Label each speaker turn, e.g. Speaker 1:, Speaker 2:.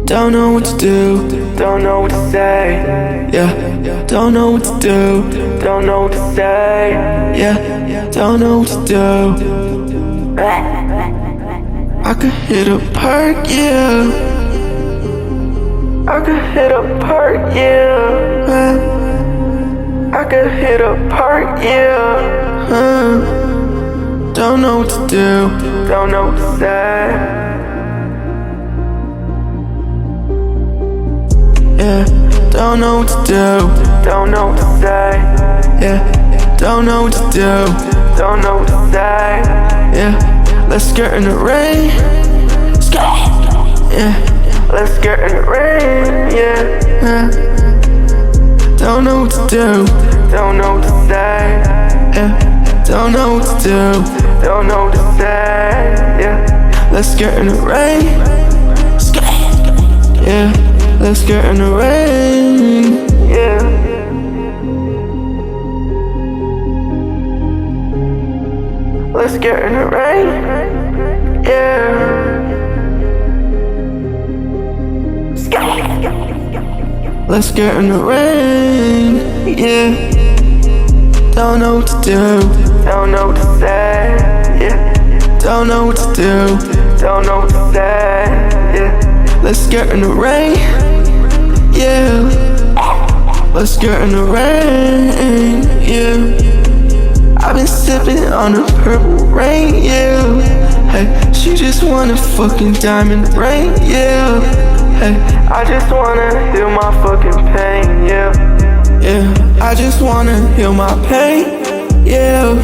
Speaker 1: Don't know what to do, don't know what to say. Yeah, don't know what to do, don't know what to say. Yeah, don't know what to do. I could hit a park, yeah. I could hit a park, yeah. I could hit a park, yeah. Don't know what to do, don't know what to say. Yeah, don't know what to do, don't know what to say. Yeah, don't know what to do, don't know what to say. Yeah, let's get in the rain. Yeah, let's get in the rain. Yeah, don't know what to do, don't know what to say. Yeah, don't know what to do, don't know what to say. Yeah, let's get in the rain. Yeah, let's get in the rain. Yeah. Let's get in the rain. Yeah. Let's get in the rain. Yeah. Don't know what to do, don't know what to say. Yeah. Don't know what to do, don't know what to say. Yeah. Let's get in the rain. Yeah. Let's get in the rain. Yeah. I've been sipping on the purple rain. Yeah. Hey, she just want a fucking diamond ring. Yeah. Hey, I just wanna heal my fucking pain. Yeah. Yeah. I just wanna heal my pain. Yeah.